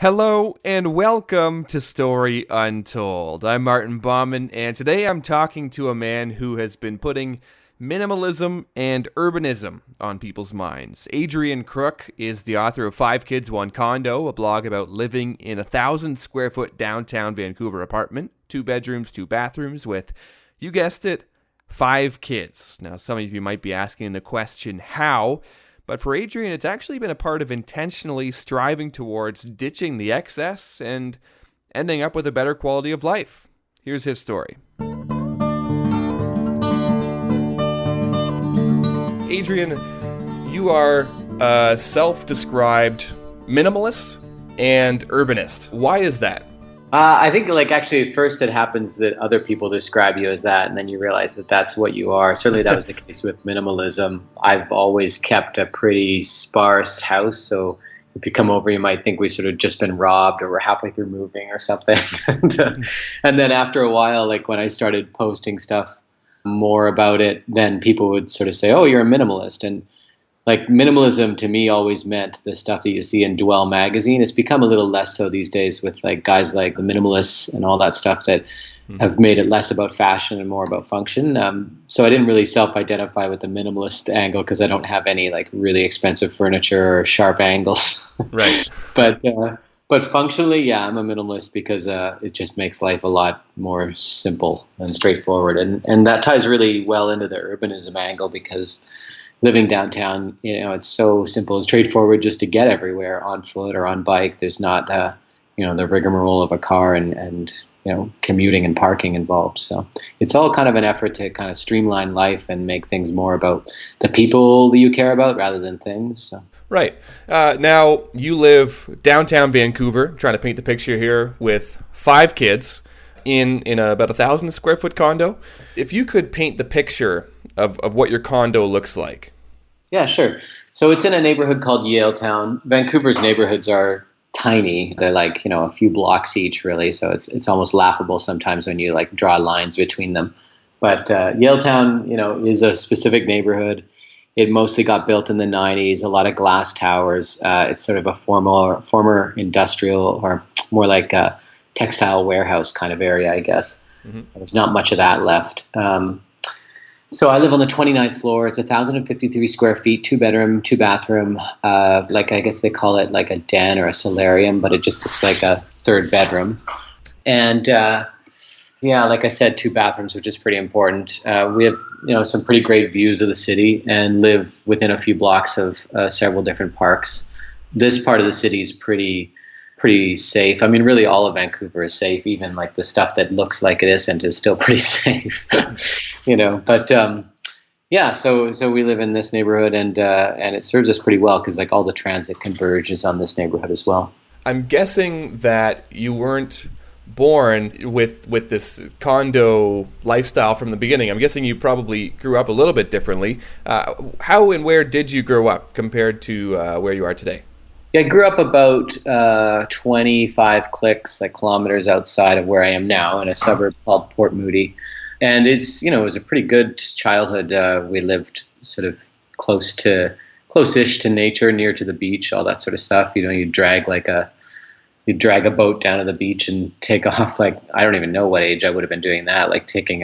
Hello and welcome to Story Untold. I'm Martin Bauman, and today I'm talking to a man who has been putting minimalism and urbanism on people's minds. Adrian Crook is the author of 5 Kids, 1 Condo, a blog about living in a 1,000-square-foot downtown Vancouver apartment, 2 bedrooms, 2 bathrooms with, you guessed it, 5 kids. Now, some of you might be asking the question, how? But for Adrian, it's actually been a part of intentionally striving towards ditching the excess and ending up with a better quality of life. Here's his story. Adrian, you are a self-described minimalist and urbanist. Why is that? I think actually at first it happens that other people describe you as that, and then you realize that that's what you are. Certainly that was the case with minimalism. I've always kept a pretty sparse house, so if you come over you might think we've sort of just been robbed or we're halfway through moving or something. And then after a while, like when I started posting stuff more about it, then people would sort of say, oh, you're a minimalist. And like minimalism to me always meant the stuff that you see in Dwell magazine. It's become a little less so these days with like guys like the minimalists and all that stuff that have made it less about fashion and more about function. So I didn't really self-identify with the minimalist angle because I don't have any like really expensive furniture or sharp angles. Right. But functionally, yeah, I'm a minimalist because it just makes life a lot more simple and straightforward. And that ties really well into the urbanism angle because living downtown, it's so simple and straightforward just to get everywhere on foot or on bike. There's not, the rigmarole of a car and commuting and parking involved. So it's all kind of an effort to kind of streamline life and make things more about the people that you care about rather than things. So. Right. Now, you live downtown Vancouver, trying to paint the picture here, with 5 kids in about 1,000-square-foot condo. If you could paint the picture of what your condo looks like. Yeah, sure. So it's in a neighborhood called Yaletown. Vancouver's neighborhoods are tiny. They're like, a few blocks each really. So it's almost laughable sometimes when you like draw lines between them. But Yaletown, is a specific neighborhood. It mostly got built in the 90s, a lot of glass towers. It's sort of a former industrial or more like a textile warehouse kind of area, I guess. Mm-hmm. There's not much of that left. So I live on the 29th floor. It's 1,053 square feet, 2 bedroom, 2 bathroom. I guess they call it like a den or a solarium, but it just looks like a 3rd bedroom. And like I said, 2 bathrooms, which is pretty important. We have, some pretty great views of the city and live within a few blocks of several different parks. This part of the city is pretty safe. I mean, really all of Vancouver is safe. Even like the stuff that looks like it isn't is still pretty safe, But so we live in this neighborhood and it serves us pretty well because like all the transit converges on this neighborhood as well. I'm guessing that you weren't born with this condo lifestyle from the beginning. I'm guessing you probably grew up a little bit differently. How and where did you grow up compared to where you are today? Yeah, I grew up about 25 kilometers outside of where I am now in a suburb called Port Moody. And it's, it was a pretty good childhood. We lived sort of close-ish to nature, near to the beach, all that sort of stuff. You'd drag a boat down to the beach and take off. Like, I don't even know what age I would have been doing that. Like I think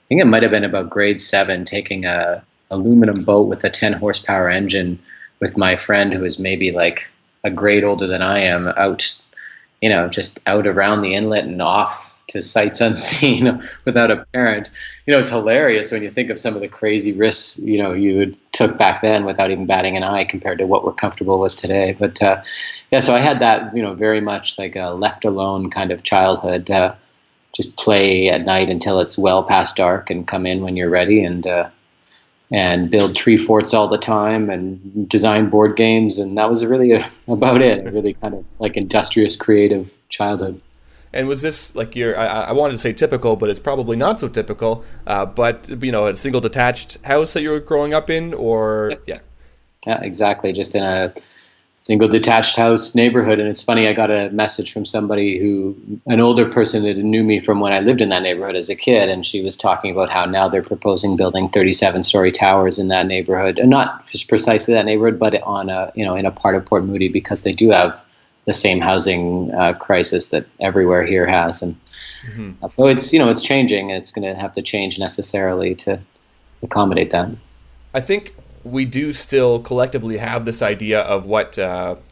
it might have been about grade 7, taking a aluminum boat with a 10 horsepower engine with my friend who was maybe like a grade older than I am out, just out around the inlet and off to sights unseen without a parent. It's hilarious when you think of some of the crazy risks, you took back then without even batting an eye compared to what we're comfortable with today. But so I had that, very much like a left alone kind of childhood. Just play at night until it's well past dark and come in when you're ready and build tree forts all the time and design board games. And that was really about it. A really kind of like industrious, creative childhood. And was this like I wanted to say typical, but it's probably not so typical, but a single-detached house that you were growing up in or, yeah. Yeah, exactly. Just in a single-detached house neighborhood. And it's funny, I got a message from somebody an older person that knew me from when I lived in that neighborhood as a kid. And she was talking about how now they're proposing building 37-story towers in that neighborhood. And not just precisely that neighborhood, but in a part of Port Moody because they do have the same housing crisis that everywhere here has. And so it's changing, and it's going to have to change necessarily to accommodate that. I think we do still collectively have this idea of what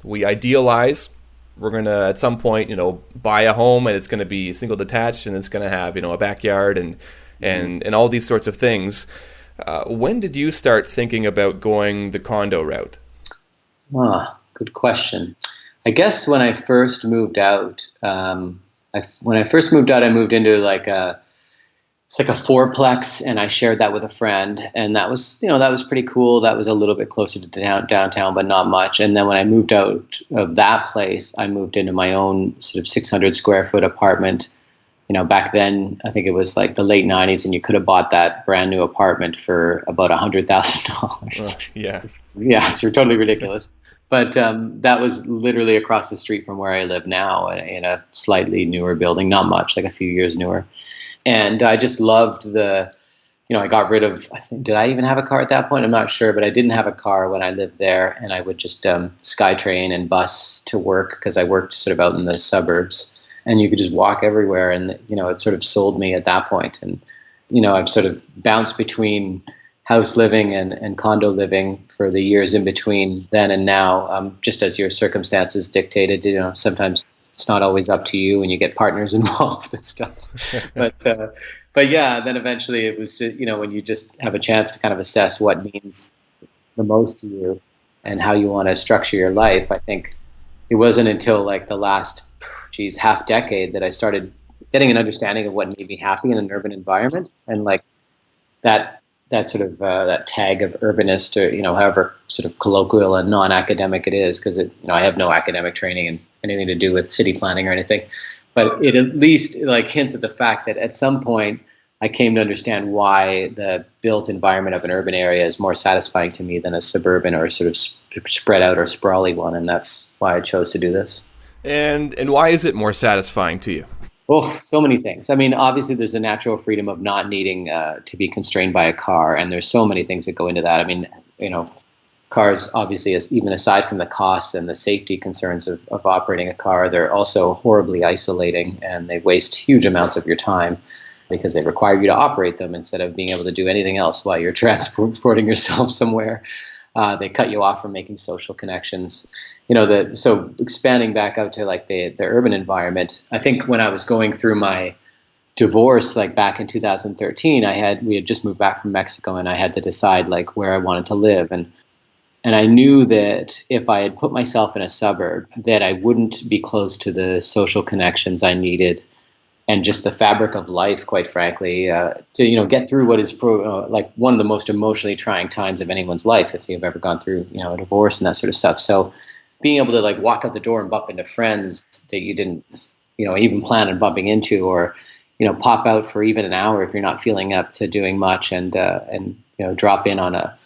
we idealize. We're going to, at some point, buy a home, and it's going to be single detached, and it's going to have, a backyard and all these sorts of things. When did you start thinking about going the condo route? Good question. I guess when I first moved out, I moved into it's like a fourplex, and I shared that with a friend, and that was pretty cool. That was a little bit closer to downtown, but not much. And then when I moved out of that place, I moved into my own sort of 600 square foot apartment. Back then, I think it was like the late 90s, and you could have bought that brand new apartment for about $100,000. Yeah, it's totally ridiculous. But that was literally across the street from where I live now, in a slightly newer building, not much, like a few years newer. And I just loved I got rid of, did I even have a car at that point? I'm not sure, but I didn't have a car when I lived there, and I would just SkyTrain and bus to work, because I worked sort of out in the suburbs, and you could just walk everywhere. And, it sort of sold me at that point. And, I've sort of bounced between house living and condo living for the years in between then and now, just as your circumstances dictated. Sometimes it's not always up to you, and you get partners involved and stuff. But yeah, then eventually it was, when you just have a chance to kind of assess what means the most to you and how you want to structure your life. I think it wasn't until like the last, half decade that I started getting an understanding of what made me happy in an urban environment, and like that sort of that tag of urbanist, or however sort of colloquial and non-academic it is, because I have no academic training in anything to do with city planning or anything, but it at least hints at the fact that at some point I came to understand why the built environment of an urban area is more satisfying to me than a suburban or sort of spread out or sprawly one, and that's why I chose to do this. And why is it more satisfying to you? Oh, so many things. I mean, obviously, there's a natural freedom of not needing to be constrained by a car, and there's so many things that go into that. I mean, cars, obviously, even aside from the costs and the safety concerns of operating a car, they're also horribly isolating, and they waste huge amounts of your time because they require you to operate them instead of being able to do anything else while you're transporting yourself somewhere. They cut you off from making social connections. So expanding back out to like the urban environment, I think when I was going through my divorce, like back in 2013, we had just moved back from Mexico, and I had to decide like where I wanted to live. And I knew that if I had put myself in a suburb, that I wouldn't be close to the social connections I needed, and just the fabric of life, quite frankly, to get through what is like one of the most emotionally trying times of anyone's life, if you've ever gone through a divorce and that sort of stuff. So being able to like walk out the door and bump into friends that you didn't even plan on bumping into, or pop out for even an hour if you're not feeling up to doing much, and drop in on a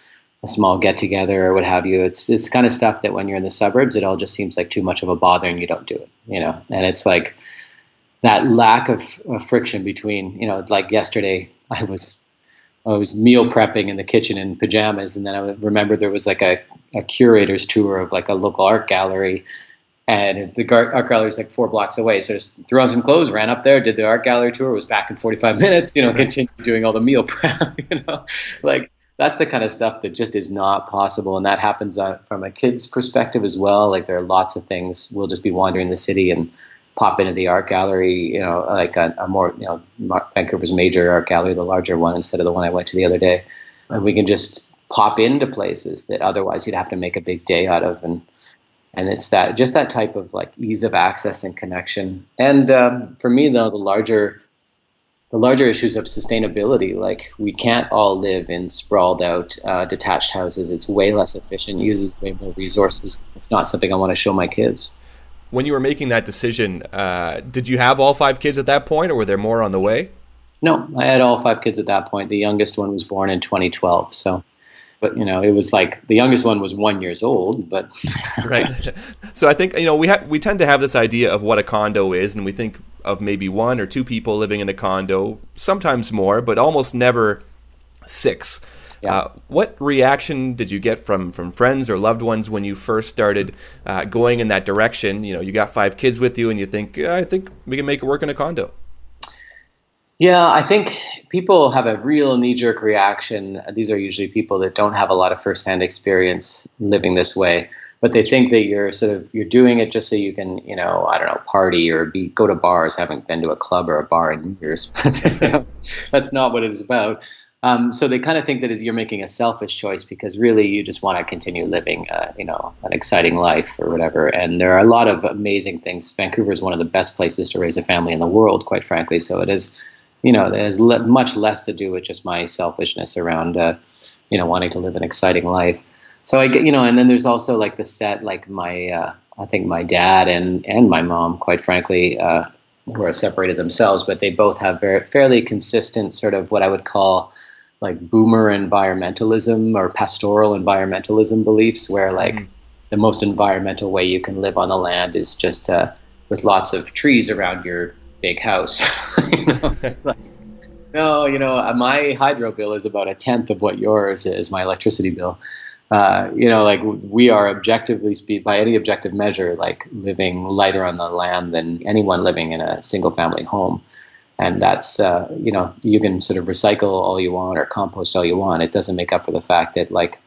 small get together or what have you. It's this kind of stuff that when you're in the suburbs, it all just seems like too much of a bother, and you don't do it. And it's like that lack of friction between, like yesterday I was meal prepping in the kitchen in pajamas, and then I remember there was like a curator's tour of like a local art gallery, and the art gallery is like 4 blocks away. So just threw on some clothes, ran up there, did the art gallery tour, was back in 45 minutes, continued doing all the meal prep, like that's the kind of stuff that just is not possible. And that happens from a kid's perspective as well. Like there are lots of things. We'll just be wandering the city and pop into the art gallery, like a more, Vancouver's major art gallery, the larger one, instead of the one I went to the other day. And we can just pop into places that otherwise you'd have to make a big day out of. And it's that type of like ease of access and connection. And for me, though, the larger issues of sustainability, like we can't all live in sprawled out detached houses. It's way less efficient, uses way more resources. It's not something I want to show my kids. When you were making that decision, did you have all 5 kids at that point, or were there more on the way? No, I had all 5 kids at that point. The youngest one was born in 2012. So, but it was like the youngest one was 1 year old, but right. So I think we tend to have this idea of what a condo is, and we think of maybe 1 or 2 people living in a condo, sometimes more, but almost never 6. Yeah. What reaction did you get from friends or loved ones when you first started going in that direction? You got 5 kids with you, and you think, I think we can make it work in a condo. Yeah, I think people have a real knee-jerk reaction. These are usually people that don't have a lot of first-hand experience living this way, but they think that you're doing it just so you can, I don't know, party or go to bars. Haven't been to a club or a bar in years. That's not what it is about. So they kind of think that you're making a selfish choice because really you just want to continue living, an exciting life or whatever. And there are a lot of amazing things. Vancouver is one of the best places to raise a family in the world, quite frankly. So it is. It has much less to do with just my selfishness around, wanting to live an exciting life. So I get, and then there's also like the set, like I think my dad and my mom, quite frankly, who are separated themselves, but they both have fairly consistent sort of what I would call like boomer environmentalism or pastoral environmentalism beliefs, where like the most environmental way you can live on the land is just with lots of trees around your big house. It's like, no, my hydro bill is about 1/10 of what yours is, my electricity bill. Like we are objectively by any objective measure, like living lighter on the land than anyone living in a single family home. And that's, you can sort of recycle all you want or compost all you want. It doesn't make up for the fact that like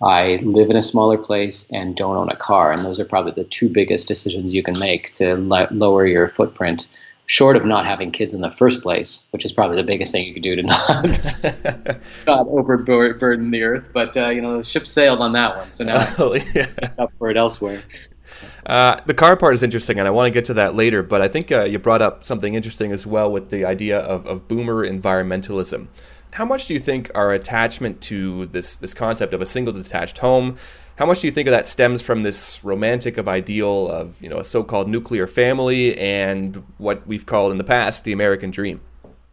I live in a smaller place and don't own a car. And those are probably the 2 biggest decisions you can make to lower your footprint, short of not having kids in the first place, which is probably the biggest thing you could do to not overburden the earth. But, the ship sailed on that one. So now I'm up for it elsewhere. The car part is interesting, and I want to get to that later, but I think you brought up something interesting as well with the idea of boomer environmentalism. How much do you think our attachment to this concept of a single-detached home, how much do you think of that stems from this romantic of ideal of, a so-called nuclear family and what we've called in the past the American dream?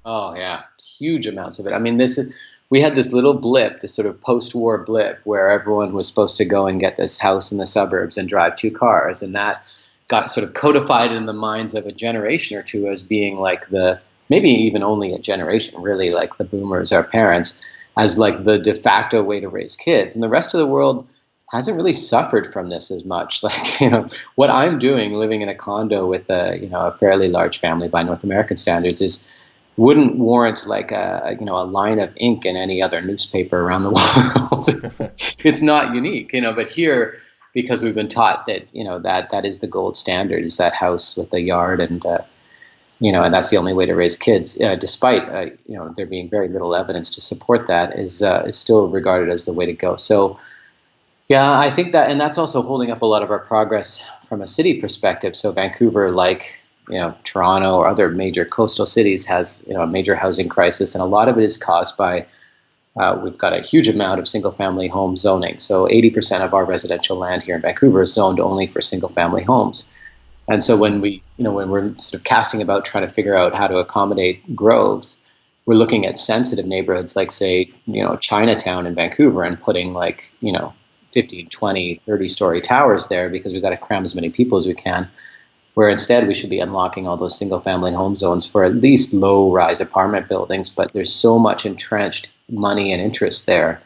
Oh, yeah. Huge amounts of it. I mean, we had this little blip, this sort of post-war blip where everyone was supposed to go and get this house in the suburbs and drive 2 cars. And that got sort of codified in the minds of a generation or two as being like maybe even only a generation, really, like the boomers, our parents, as like the de facto way to raise kids. And the rest of the world hasn't really suffered from this as much. Like, what I'm doing, living in a condo with a fairly large family by North American standards, wouldn't warrant like a line of ink in any other newspaper around the world. It's not unique, but here, because we've been taught that, that is the gold standard, is that house with a yard and that's the only way to raise kids, despite there being very little evidence to support that, is still regarded as the way to go. So yeah, I think that, and that's also holding up a lot of our progress from a city perspective. So Vancouver, like Toronto or other major coastal cities, has a major housing crisis, and a lot of it is caused by we've got a huge amount of single-family home zoning. So 80% of our residential land here in Vancouver is zoned only for single-family homes. And so when we're sort of casting about trying to figure out how to accommodate growth, we're looking at sensitive neighborhoods like, say, Chinatown in Vancouver and putting like, 15, 20, 30-story towers there because we've got to cram as many people as we can, where instead we should be unlocking all those single-family home zones for at least low-rise apartment buildings. But there's so much entrenched money and interest there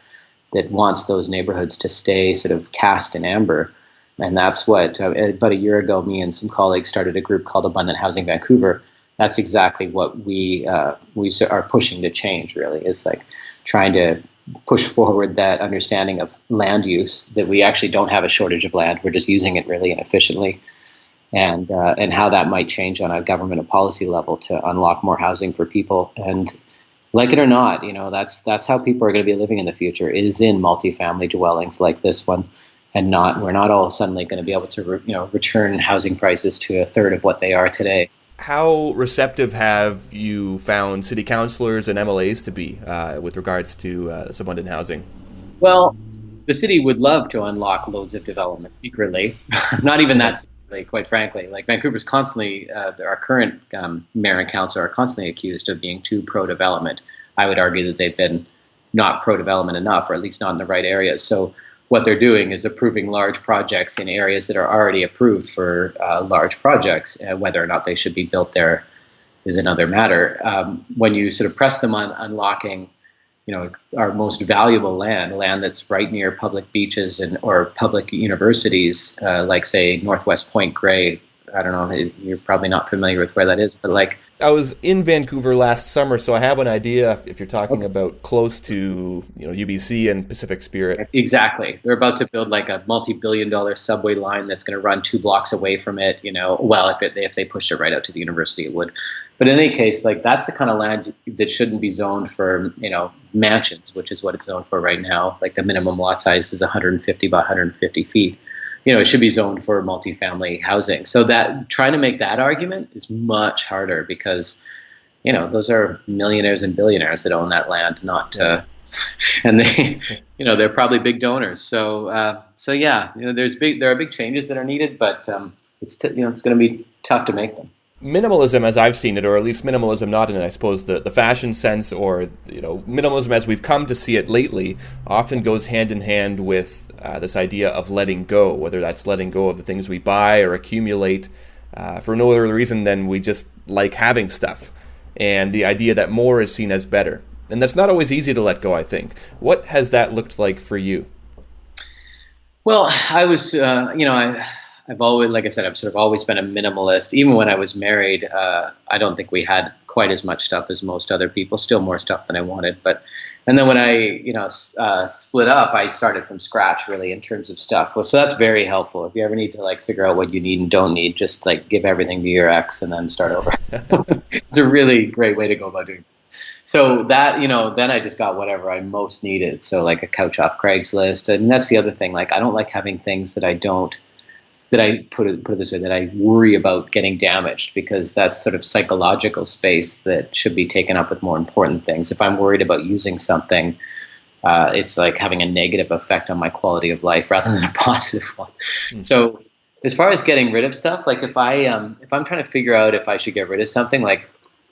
that wants those neighborhoods to stay sort of cast in amber. And that's what, about a year ago, me and some colleagues started a group called Abundant Housing Vancouver. That's exactly what we are pushing to change, really, is like trying to push forward that understanding of land use, that we actually don't have a shortage of land. We're just using it really inefficiently. And how that might change on a government and policy level to unlock more housing for people. And like it or not, that's how people are going to be living in the future, is in multifamily dwellings like this one. And we're not all suddenly going to be able to return housing prices to a third of what they are today. How receptive have you found city councillors and MLAs to be with regards to this abundant housing? Well, the city would love to unlock loads of development secretly. Not even that secretly, quite frankly. Like Vancouver's constantly, our current mayor and council are constantly accused of being too pro-development. I would argue that they've been not pro-development enough, or at least not in the right areas. So what they're doing is approving large projects in areas that are already approved for large projects. Whether or not they should be built there is another matter. When you sort of press them on unlocking our most valuable land that's right near public beaches and or public universities, like say Northwest Point Grey. I don't know, you're probably not familiar with where that is, but like, I was in Vancouver last summer, so I have an idea if you're talking about close to, UBC and Pacific Spirit. exactly. They're about to build like a multi-billion-dollar subway line that's going to run 2 blocks away from it. Well, if they pushed it right out to the university, it would. But in any case, like that's the kind of land that shouldn't be zoned for, mansions, which is what it's zoned for right now. Like the minimum lot size is 150 by 150 feet. It should be zoned for multifamily housing. So that trying to make that argument is much harder because, those are millionaires and billionaires that own that land, not and they, they're probably big donors. So yeah, there are big changes that are needed, but it's going to be tough to make them. Minimalism, as I've seen it, or at least minimalism not in, I suppose, the fashion sense, or minimalism as we've come to see it lately, often goes hand in hand with this idea of letting go, whether that's letting go of the things we buy or accumulate for no other reason than we just like having stuff, and the idea that more is seen as better. And that's not always easy to let go, I think. What has that looked like for you? Well, I was, I've always, like I said, I've sort of always been a minimalist. Even when I was married, I don't think we had quite as much stuff as most other people. Still more stuff than I wanted. And then when I, split up, I started from scratch really in terms of stuff. Well, so that's very helpful. If you ever need to like figure out what you need and don't need, just like give everything to your ex and then start over. It's a really great way to go about doing it. So that, then I just got whatever I most needed. So like a couch off Craigslist. And that's the other thing. Like I don't like having things that I put it this way, that I worry about getting damaged, because that's sort of psychological space that should be taken up with more important things. If I'm worried about using something, it's like having a negative effect on my quality of life rather than a positive one. Mm-hmm. So as far as getting rid of stuff, like if I'm trying to figure out if I should get rid of something,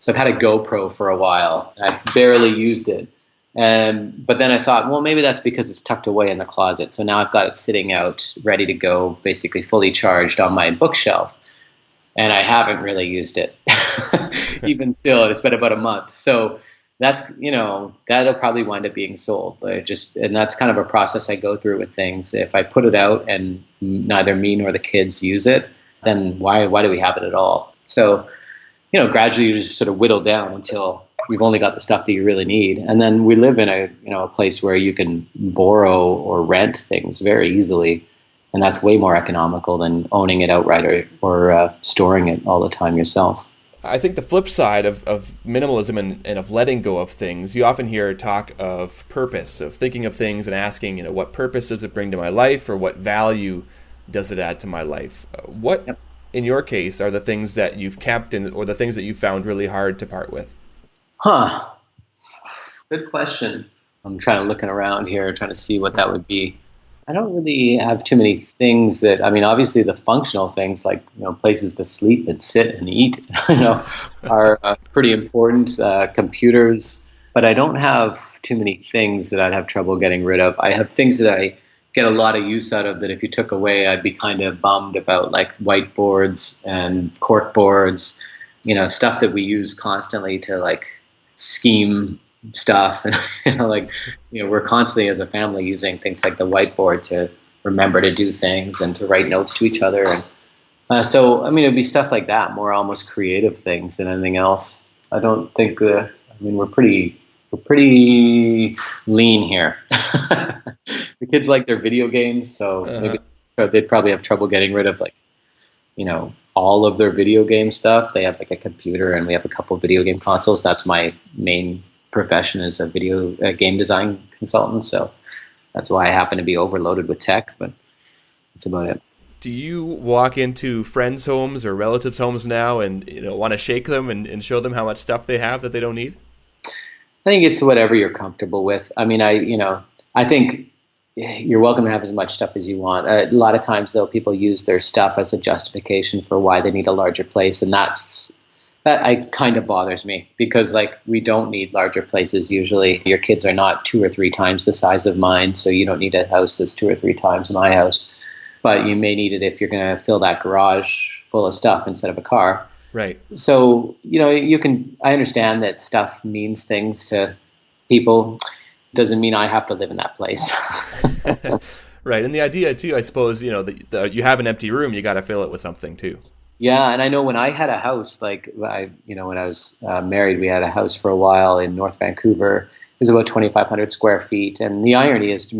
so I've had a GoPro for a while. I barely used it. But then I thought, well, maybe that's because it's tucked away in the closet. So now I've got it sitting out, ready to go, basically fully charged on my bookshelf. And I haven't really used it, even still. It's been about a month. So that's, that'll probably wind up being sold. And that's kind of a process I go through with things. If I put it out and neither me nor the kids use it, then why do we have it at all? So, gradually you just sort of whittle down until we've only got the stuff that you really need. And then we live in a place where you can borrow or rent things very easily. And that's way more economical than owning it outright or storing it all the time yourself. I think the flip side of minimalism and of letting go of things, you often hear talk of purpose, of thinking of things and asking, what purpose does it bring to my life, or what value does it add to my life? What, yep, in your case, are the things that you've kept or the things that you found really hard to part with? Good question. I'm looking around here, trying to see what that would be. I don't really have too many things obviously the functional things like, places to sleep and sit and eat, are pretty important, computers, but I don't have too many things that I'd have trouble getting rid of. I have things that I get a lot of use out of that if you took away, I'd be kind of bummed about, like whiteboards and cork boards, stuff that we use constantly to like scheme stuff. And we're constantly as a family using things like the whiteboard to remember to do things and to write notes to each other. And so it'd be stuff like that, more almost creative things than anything else. I don't think we're pretty lean here. The kids like their video games, so maybe they'd probably have trouble getting rid of all of their video game stuff. They have like a computer, and we have a couple of video game consoles. That's my main profession, as a video game design consultant. So that's why I happen to be overloaded with tech, but that's about it. Do you walk into friends' homes or relatives' homes now and want to shake them and show them how much stuff they have that they don't need? I think it's whatever you're comfortable with. I think you're welcome to have as much stuff as you want. A lot of times, though, people use their stuff as a justification for why they need a larger place, and that kind of bothers me, because we don't need larger places usually. Your kids are not 2 or 3 times the size of mine, so you don't need a house that's 2 or 3 times my house. But you may need it if you're going to fill that garage full of stuff instead of a car. Right. So, I understand that stuff means things to people. doesn't mean I have to live in that place. Right. And the idea too, I suppose, that you have an empty room, you got to fill it with something too. Yeah, and I know when I had a house, when I was married, we had a house for a while in North Vancouver. It was about 2,500 square feet, and the irony is, to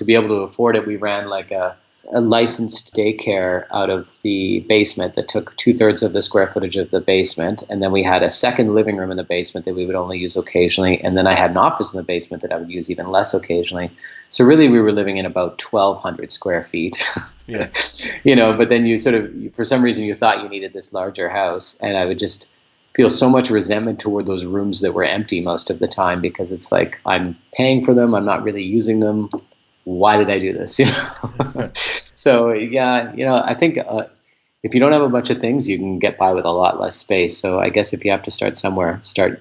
be able to afford it, we ran like a licensed daycare out of the basement that took 2/3 of the square footage of the basement, and then we had a second living room in the basement that we would only use occasionally, and then I had an office in the basement that I would use even less occasionally. So really, we were living in about 1,200 square feet. Yeah. But then you sort of, for some reason, you thought you needed this larger house, and I would just feel so much resentment toward ththose rooms that were empty most of the time, because it's like, I'm paying for them, I'm not really using them. Why did I do this? So yeah, I think if you don't have a bunch of things, you can get by with a lot less space. So I guess if you have to start somewhere, start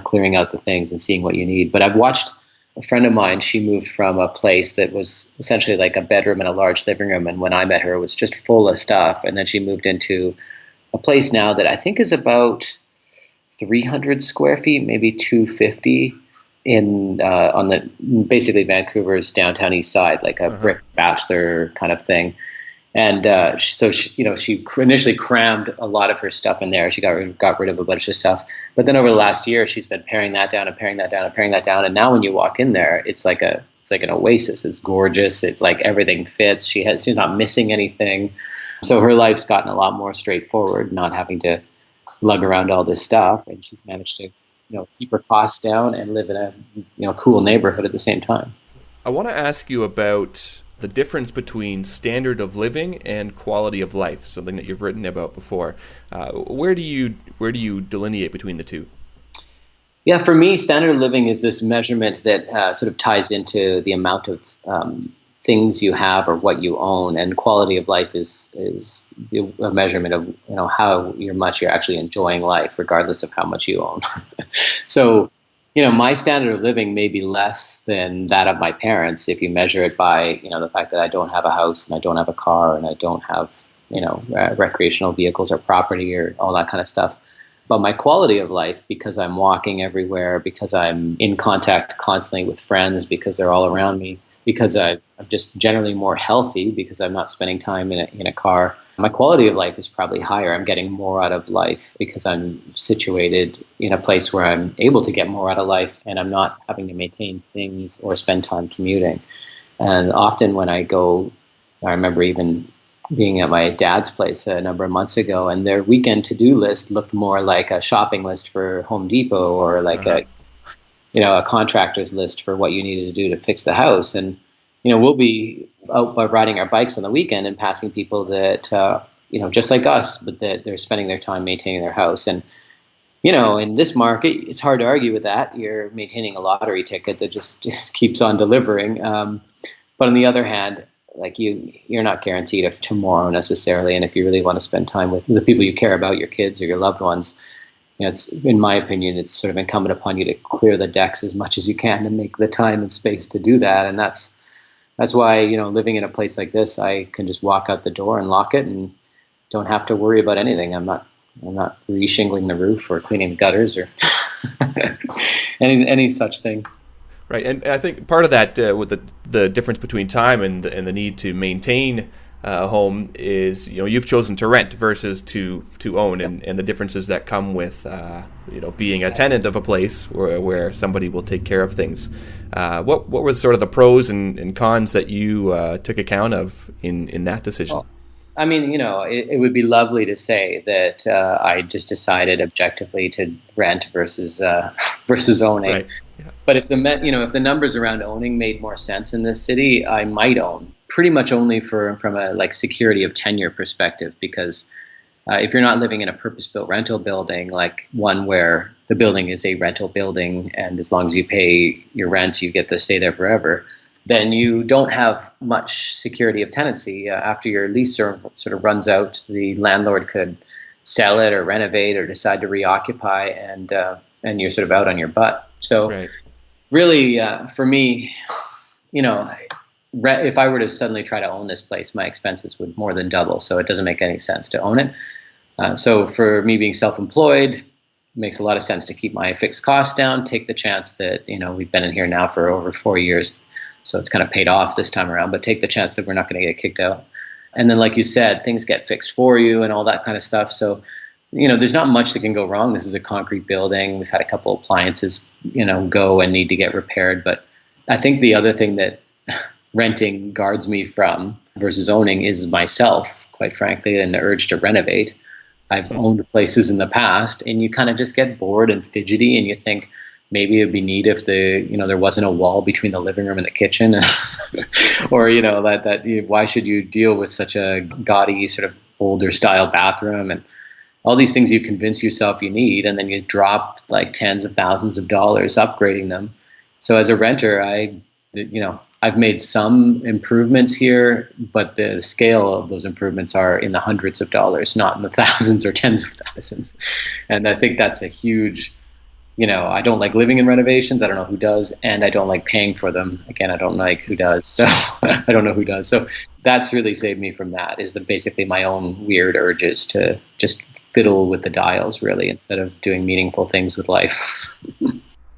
clearing out the things and seeing what you need. But I've watched a friend of mine. She moved from a place that was essentially like a bedroom and a large living room, and when I met her, it was just full of stuff. And then she moved into a place now that I think is about 300 square feet, maybe 250. On the basically Vancouver's downtown east side, like a brick bachelor kind of thing. And so she initially crammed a lot of her stuff in there. She got rid of a bunch of stuff, but then over the last year, she's been paring that down and paring that down and paring that down. And now when you walk in there, it's like an oasis. It's gorgeous. It like everything fits. She's not missing anything. So her life's gotten a lot more straightforward, not having to lug around all this stuff, and she's managed to keep her costs down and live in a cool neighborhood at the same time. I want to ask you about the difference between standard of living and quality of life, something that you've written about before. Where do you delineate between the two? Yeah, for me, standard of living is this measurement that sort of ties into the amount of things you have or what you own, and quality of life is a measurement of how much you're actually enjoying life, regardless of how much you own. So, my standard of living may be less than that of my parents if you measure it by the fact that I don't have a house and I don't have a car and I don't have recreational vehicles or property or all that kind of stuff. But my quality of life, because I'm walking everywhere, because I'm in contact constantly with friends, because they're all around me, because I'm just generally more healthy, because I'm not spending time in a car, my quality of life is probably higher. I'm getting more out of life because I'm situated in a place where I'm able to get more out of life, and I'm not having to maintain things or spend time commuting. And often when I go, I remember even being at my dad's place a number of months ago, and their weekend to-do list looked more like a shopping list for Home Depot, or like a contractor's list for what you needed to do to fix the house. And we'll be out by riding our bikes on the weekend and passing people that just like us, but that they're spending their time maintaining their house. And in this market, it's hard to argue with that. You're maintaining a lottery ticket that just keeps on delivering. But on the other hand, like you're not guaranteed of tomorrow necessarily. And if you really want to spend time with the people you care about, your kids or your loved ones, it's, in my opinion, it's sort of incumbent upon you to clear the decks as much as you can to make the time and space to do that. And that's why, living in a place like this, I can just walk out the door and lock it and don't have to worry about anything. I'm not re-shingling the roof or cleaning the gutters or any such thing. Right, and I think part of that with the difference between time and the need to maintain a home is you've chosen to rent versus to own, and the differences that come with being a tenant of a place where somebody will take care of things. What were sort of the pros and cons that you took account of in that decision? Well, I mean, it would be lovely to say that I just decided objectively to rent versus owning. Right. Yeah. But if the numbers around owning made more sense in this city, I might own. Pretty much only from a security of tenure perspective, because if you're not living in a purpose-built rental building, like one where the building is a rental building, and as long as you pay your rent, you get to stay there forever, then you don't have much security of tenancy. After your lease sort of runs out, the landlord could sell it or renovate or decide to reoccupy, and you're sort of out on your butt. So right. Really, for me, if I were to suddenly try to own this place, my expenses would more than double. So it doesn't make any sense to own it. So for me being self-employed, makes a lot of sense to keep my fixed costs down, take the chance that, we've been in here now for over 4 years. So it's kind of paid off this time around, but take the chance that we're not going to get kicked out. And then, like you said, things get fixed for you and all that kind of stuff. So, there's not much that can go wrong. This is a concrete building. We've had a couple appliances, go and need to get repaired. But I think the other thing that renting guards me from versus owning is myself, quite frankly, and the urge to renovate. I've owned places in the past, and you kind of just get bored and fidgety, and you think maybe it'd be neat if there wasn't a wall between the living room and the kitchen, or why should you deal with such a gaudy sort of older style bathroom and all these things you convince yourself you need, and then you drop like tens of thousands of dollars upgrading them. So as a renter, I've made some improvements here, but the scale of those improvements are in the hundreds of dollars, not in the thousands or tens of thousands. And I think that's a huge, I don't like living in renovations. I don't know who does. And I don't like paying for them. Again, I don't like who does. So I don't know who does. So that's really saved me from that, is basically my own weird urges to just fiddle with the dials, really, instead of doing meaningful things with life.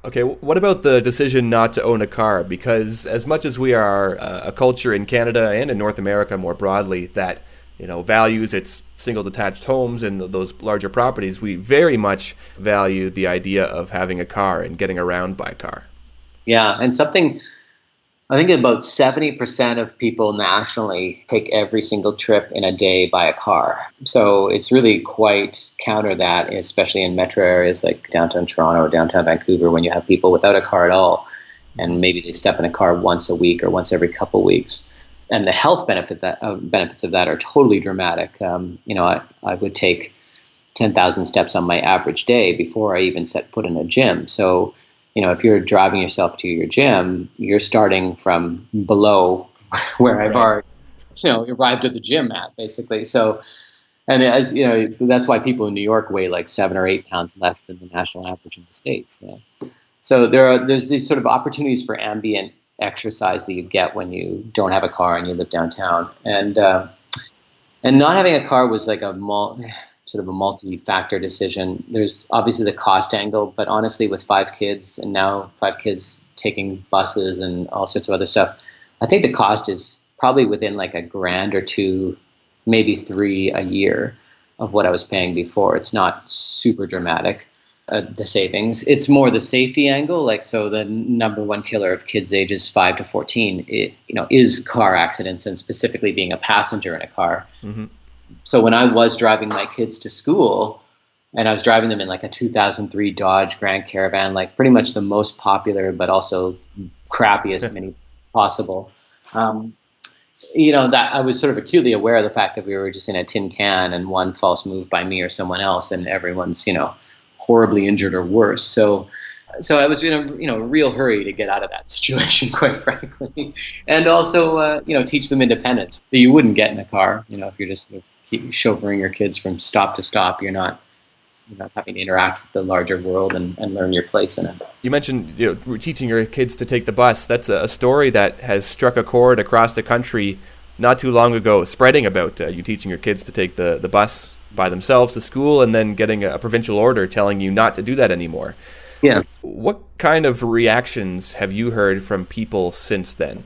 Okay, what about the decision not to own a car? Because as much as we are a culture in Canada and in North America more broadly that values its single-detached homes and those larger properties, we very much value the idea of having a car and getting around by car. Yeah, and I think about 70% of people nationally take every single trip in a day by a car. So it's really quite counter that, especially in metro areas like downtown Toronto or downtown Vancouver, when you have people without a car at all, and maybe they step in a car once a week or once every couple of weeks. And the health benefits of that are totally dramatic. I would take 10,000 steps on my average day before I even set foot in a gym. So if you're driving yourself to your gym, you're starting from below where I've already, arrived at the gym at, basically. So, and as that's why people in New York weigh like 7 or 8 pounds less than the national average in the States. So there's these sort of opportunities for ambient exercise that you get when you don't have a car and you live downtown. And not having a car was like a multi-factor decision. There's obviously the cost angle, but honestly, with 5 kids and now 5 kids taking buses and all sorts of other stuff, I think the cost is probably within like $1,000 or $2,000, maybe $3,000 a year of what I was paying before. It's not super dramatic, the savings. It's more the safety angle. Like, so the number one killer of kids ages 5 to 14, is car accidents, and specifically being a passenger in a car. Mm-hmm. So when I was driving my kids to school, and I was driving them in like a 2003 Dodge Grand Caravan, like pretty much the most popular but also crappiest mini possible, that I was sort of acutely aware of the fact that we were just in a tin can, and one false move by me or someone else, and everyone's horribly injured or worse. So I was in a real hurry to get out of that situation, quite frankly, and also teach them independence that you wouldn't get in a car. If you're just keep chauffeuring your kids from stop to stop, you're not having to interact with the larger world and learn your place in it. You mentioned teaching your kids to take the bus. That's a story that has struck a chord across the country not too long ago, spreading about you teaching your kids to take the bus by themselves to school, and then getting a provincial order telling you not to do that anymore. Yeah. What kind of reactions have you heard from people since then?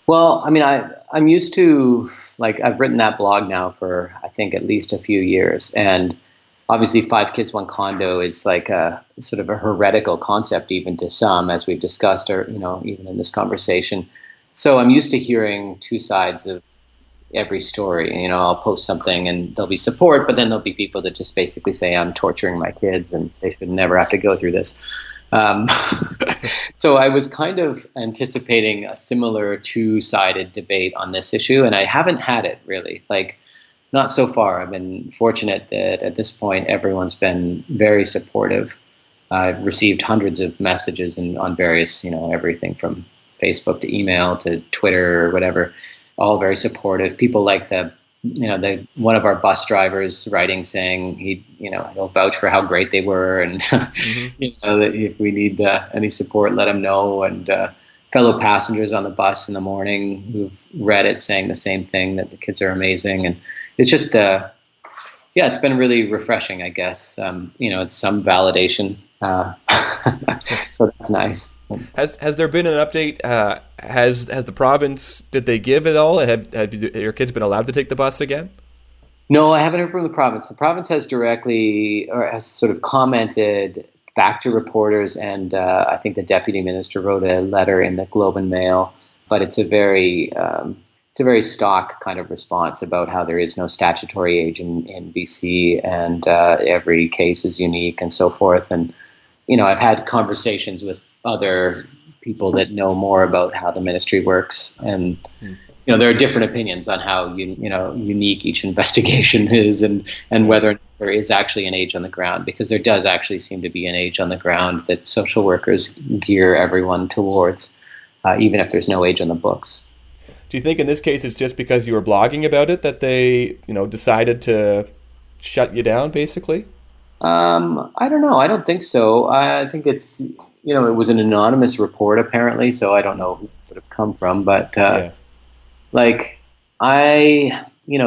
Well, I mean, I'm used to, like, I've written that blog now for, I think, at least a few years. And obviously 5 kids, 1 condo is like a sort of a heretical concept, even to some, as we've discussed, or, even in this conversation. So I'm used to hearing 2 sides of every story. I'll post something and there'll be support, but then there'll be people that just basically say I'm torturing my kids and they should never have to go through this. So I was kind of anticipating a similar 2-sided debate on this issue, and I haven't had it really. Like, not so far. I've been fortunate that at this point everyone's been very supportive. I've received hundreds of messages on various, everything from Facebook to email to Twitter or whatever, all very supportive. People like the one of our bus drivers writing saying he'll vouch for how great they were, and mm-hmm. That if we need any support, let him know. And fellow passengers on the bus in the morning who've read it saying the same thing, that the kids are amazing. And it's just yeah, it's been really refreshing, I guess. It's some validation, so that's nice. Has there been an update? Has the province, did they give it all? Have your kids been allowed to take the bus again? No, I haven't heard from the province. The province has directly or has sort of commented back to reporters, and I think the deputy minister wrote a letter in the Globe and Mail. But it's a very stock kind of response about how there is no statutory age in BC, and every case is unique and so forth. And I've had conversations with other people that know more about how the ministry works, and there are different opinions on how unique each investigation is, and whether there is actually an age on the ground, because there does actually seem to be an age on the ground that social workers gear everyone towards, even if there's no age on the books. Do you think in this case it's just because you were blogging about it that they decided to shut you down, basically? I don't know. I don't think so. I think it's it was an anonymous report apparently, so I don't know who it would have come from, but Yeah.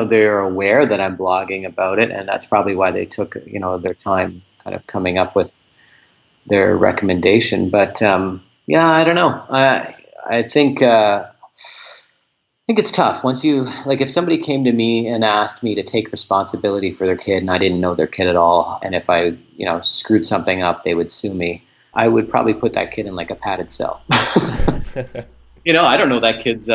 they're aware that I'm blogging about it, and that's probably why they took, their time kind of coming up with their recommendation. But I don't know. I think it's tough once if somebody came to me and asked me to take responsibility for their kid and I didn't know their kid at all, and if I, screwed something up, they would sue me. I would probably put that kid in like a padded cell. I don't know that kid's,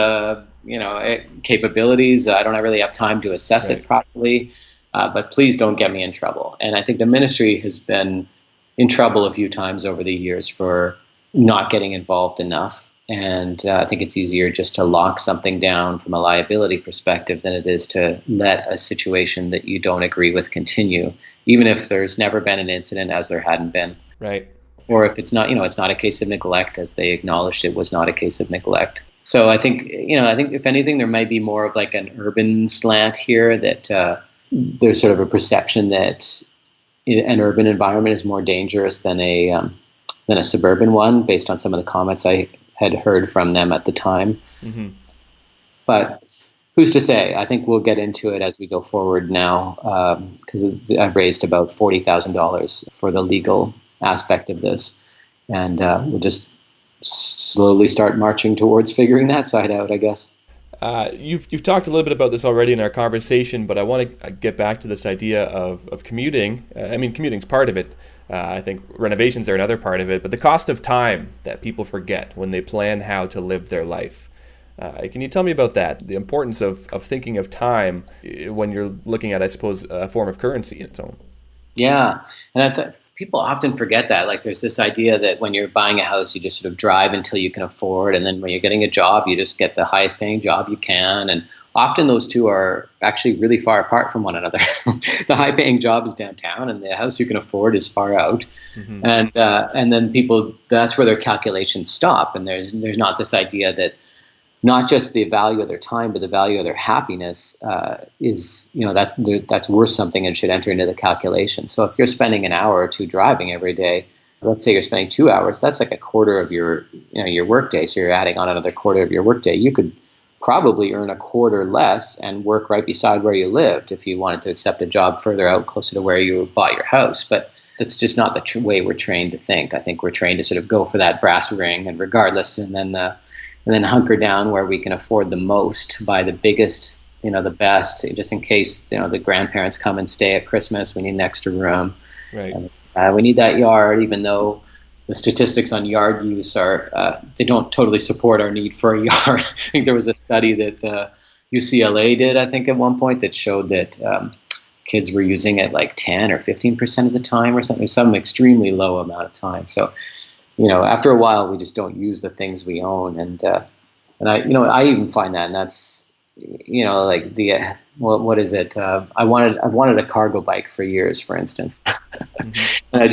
capabilities. I don't really have time to assess it properly, but please don't get me in trouble. And I think the ministry has been in trouble a few times over the years for not getting involved enough. And I think it's easier just to lock something down from a liability perspective than it is to let a situation that you don't agree with continue, even if there's never been an incident, as there hadn't been. Right. Or if it's not, it's not a case of neglect, as they acknowledged it was not a case of neglect. So I think if anything, there might be more of like an urban slant here, that there's sort of a perception that an urban environment is more dangerous than a suburban one, based on some of the comments I had heard from them at the time. Mm-hmm. But who's to say? I think we'll get into it as we go forward now, because I've raised about $40,000 for the legal aspect of this, and we'll just slowly start marching towards figuring that side out, I guess. You've talked a little bit about this already in our conversation, but I want to get back to this idea of commuting. Commuting's part of it. I think renovations are another part of it, but the cost of time that people forget when they plan how to live their life. Can you tell me about that? The importance of thinking of time when you're looking at, I suppose, a form of currency in its own. Yeah, and people often forget that. Like, there's this idea that when you're buying a house, you just sort of drive until you can afford, and then when you're getting a job, you just get the highest paying job you can. And often those two are actually really far apart from one another. The high paying job is downtown, and the house you can afford is far out. Mm-hmm. And then people, that's where their calculations stop. And there's not this idea that not just the value of their time, but the value of their happiness is, that's worth something and should enter into the calculation. So if you're spending an hour or two driving every day, let's say you're spending 2 hours, that's like a quarter of your workday. So you're adding on another quarter of your workday. You could probably earn a quarter less and work right beside where you lived if you wanted to accept a job further out, closer to where you bought your house. But that's just not the way we're trained to think. I think we're trained to sort of go for that brass ring and regardless, and then hunker down where we can afford the most, buy the biggest, the best, just in case, the grandparents come and stay at Christmas. We need an extra room. Right. We need that yard, even though the statistics on yard use are, they don't totally support our need for a yard. I think there was a study that UCLA did, I think, at one point, that showed that kids were using it like 10 or 15% of the time or something, some extremely low amount of time. So, after a while, we just don't use the things we own, and I even find that, and that's, like what is it? I wanted a cargo bike for years, for instance, mm-hmm. And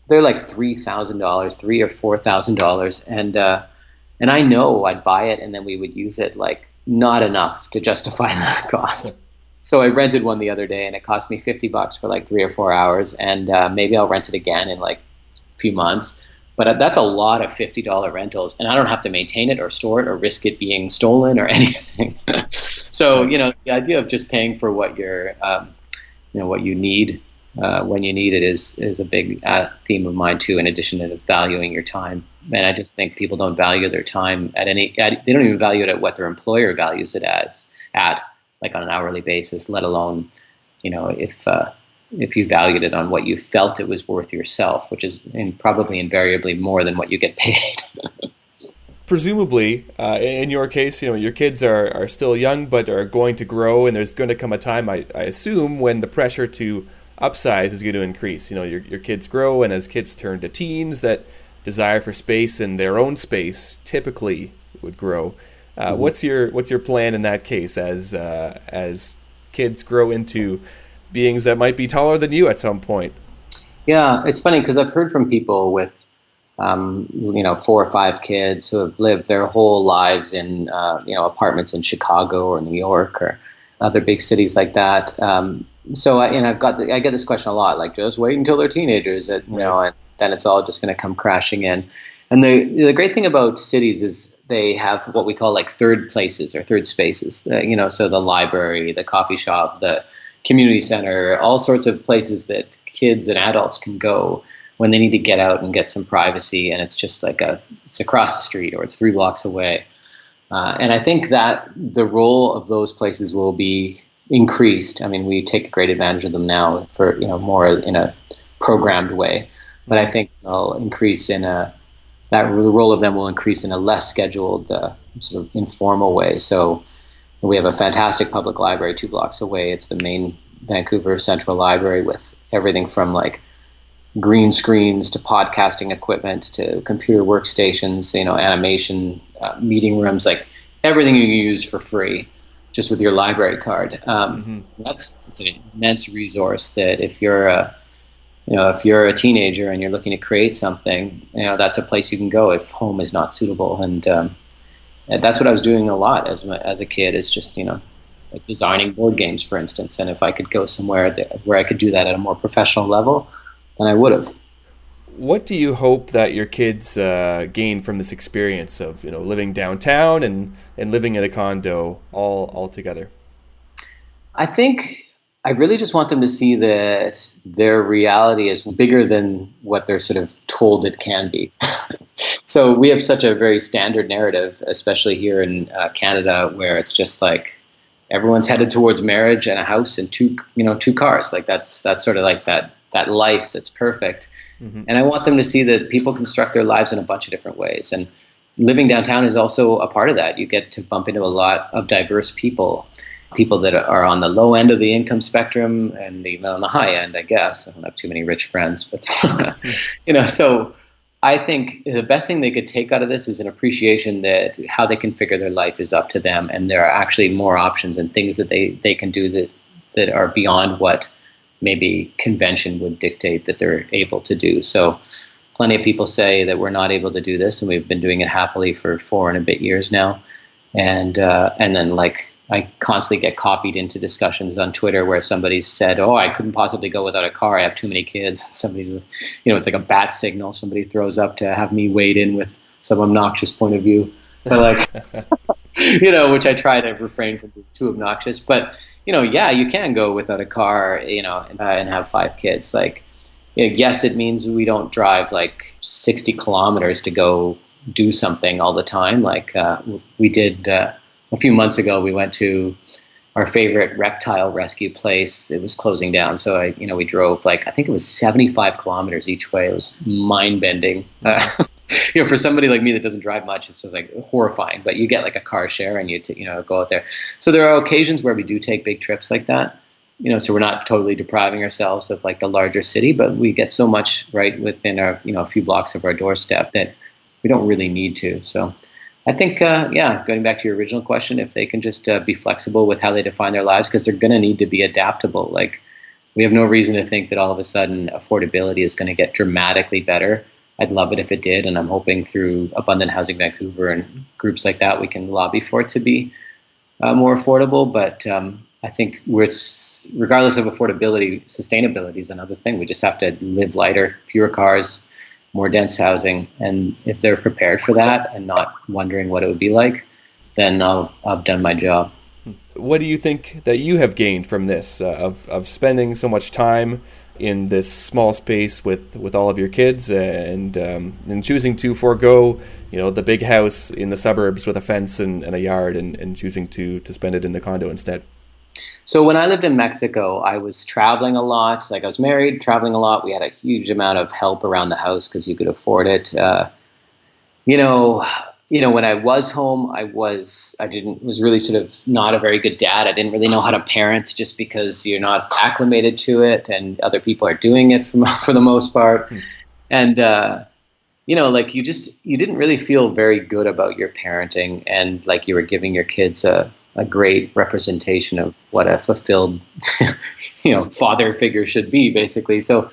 they're like $3,000, $3,000 or $4,000, and I know I'd buy it, and then we would use it like not enough to justify that cost. So I rented one the other day, and it cost me $50 for like 3 or 4 hours, and maybe I'll rent it again in like a few months. But that's a lot of $50 rentals, and I don't have to maintain it or store it or risk it being stolen or anything. So, the idea of just paying for what you're, what you need when you need it is a big theme of mine too. In addition to valuing your time, and I just think people don't value their time they don't even value it at what their employer values it at like on an hourly basis. Let alone, if you valued it on what you felt it was worth yourself, which is probably invariably more than what you get paid. Presumably, in your case, your kids are still young, but are going to grow, and there's going to come a time, I assume, when the pressure to upsize is going to increase. Your kids grow, and as kids turn to teens, that desire for space and their own space typically would grow. What's your plan in that case, as kids grow into beings that might be taller than you at some point? Yeah, it's funny because I've heard from people with 4 or 5 kids who have lived their whole lives in apartments in Chicago or New York or other big cities like that. So I get this question a lot, like, just wait until they're teenagers, and then it's all just going to come crashing in. And the great thing about cities is they have what we call like third places or third spaces. So the library, the coffee shop, the community center, all sorts of places that kids and adults can go when they need to get out and get some privacy, and it's just like it's across the street or it's 3 blocks away. And I think that the role of those places will be increased. I mean, we take great advantage of them now for more in a programmed way, but I think they'll increase the role of them will increase in a less scheduled, sort of informal way. So we have a fantastic public library 2 blocks away. It's the main Vancouver Central Library with everything from like green screens to podcasting equipment to computer workstations, animation, meeting rooms, like everything you can use for free just with your library card. That's an immense resource that if you're a teenager and you're looking to create something, that's a place you can go if home is not suitable. And that's what I was doing a lot as a kid, is just, like designing board games, for instance. And if I could go somewhere where I could do that at a more professional level, then I would have. What do you hope that your kids gain from this experience of living downtown and living in a condo all together? I think I really just want them to see that their reality is bigger than what they're sort of told it can be. So we have such a very standard narrative, especially here in Canada, where it's just like everyone's headed towards marriage and a house and two cars. Like that's sort of like that life that's perfect. Mm-hmm. And I want them to see that people construct their lives in a bunch of different ways. And living downtown is also a part of that. You get to bump into a lot of diverse people that are on the low end of the income spectrum and even on the high end, I guess. I don't have too many rich friends, but so I think the best thing they could take out of this is an appreciation that how they configure their life is up to them. And there are actually more options and things that they can do that are beyond what maybe convention would dictate that they're able to do. So plenty of people say that we're not able to do this, and we've been doing it happily for 4 and a bit years now. And then like I constantly get copied into discussions on Twitter where somebody said, "Oh, I couldn't possibly go without a car. I have too many kids." Somebody's, it's like a bat signal somebody throws up to have me wade in with some obnoxious point of view. But like, which I try to refrain from being too obnoxious. But yeah, you can go without a car, and have 5 kids. Like, yes, it means we don't drive like 60 kilometers to go do something all the time. Like we did a few months ago, we went to our favorite reptile rescue place. It was closing down. So we drove like, I think it was 75 kilometers each way. It was mind bending. For somebody like me that doesn't drive much, it's just like horrifying, but you get like a car share and you go out there. So there are occasions where we do take big trips like that, so we're not totally depriving ourselves of like the larger city, but we get so much right within our, a few blocks of our doorstep that we don't really need to. So I think, going back to your original question, if they can just be flexible with how they define their lives, because they're going to need to be adaptable. Like, we have no reason to think that all of a sudden affordability is going to get dramatically better. I'd love it if it did, and I'm hoping through Abundant Housing Vancouver and groups like that, we can lobby for it to be more affordable. But I think regardless of affordability, sustainability is another thing. We just have to live lighter, fewer cars, more dense housing, and if they're prepared for that and not wondering what it would be like, then I've done my job. What do you think that you have gained from this, of spending so much time in this small space with all of your kids, and choosing to forego, the big house in the suburbs with a fence and a yard, and choosing to spend it in the condo instead? So when I lived in Mexico, I was traveling a lot. Like, I was married, traveling a lot. We had a huge amount of help around the house because you could afford it. You know, when I was home, was really sort of not a very good dad. I didn't really know how to parent just because you're not acclimated to it, and other people are doing it for the most part. And like, you didn't really feel very good about your parenting, and like you were giving your kids a great representation of what a fulfilled, father figure should be, basically. So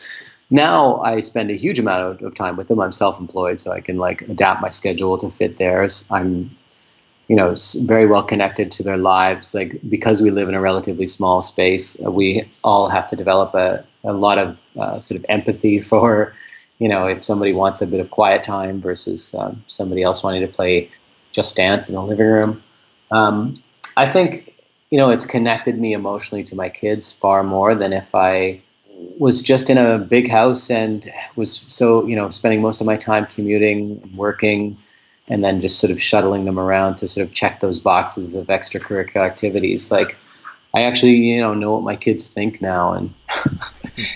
now I spend a huge amount of time with them. I'm self-employed, so I can like adapt my schedule to fit theirs. I'm, very well connected to their lives. Like, because we live in a relatively small space, we all have to develop a lot of sort of empathy for, if somebody wants a bit of quiet time versus somebody else wanting to play Just Dance in the living room. I think, it's connected me emotionally to my kids far more than if I was just in a big house and was spending most of my time commuting and working, and then just sort of shuttling them around to sort of check those boxes of extracurricular activities. Like, I actually, know what my kids think now. And,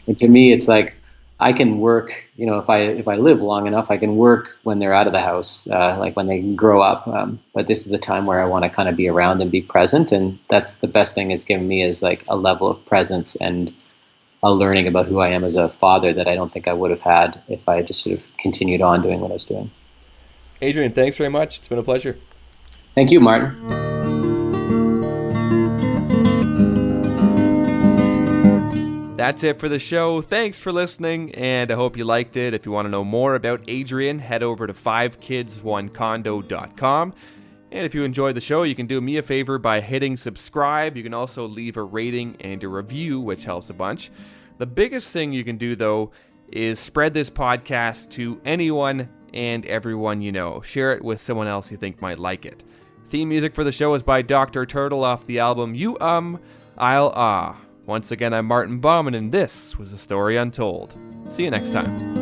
and to me, it's like, I can work, if I live long enough, I can work when they're out of the house, like when they grow up. But this is the time where I want to kind of be around and be present. And that's the best thing it's given me, is like a level of presence and a learning about who I am as a father that I don't think I would have had if I just sort of continued on doing what I was doing. Adrian, thanks very much. It's been a pleasure. Thank you, Martin. That's it for the show. Thanks for listening, and I hope you liked it. If you want to know more about Adrian, head over to 5kids1condo.com. And if you enjoyed the show, you can do me a favor by hitting subscribe. You can also leave a rating and a review, which helps a bunch. The biggest thing you can do, though, is spread this podcast to anyone and everyone you know. Share it with someone else you think might like it. Theme music for the show is by Dr. Turtle off the album You I'll Ah. Once again, I'm Martin Bauman, and this was The Story Untold. See you next time.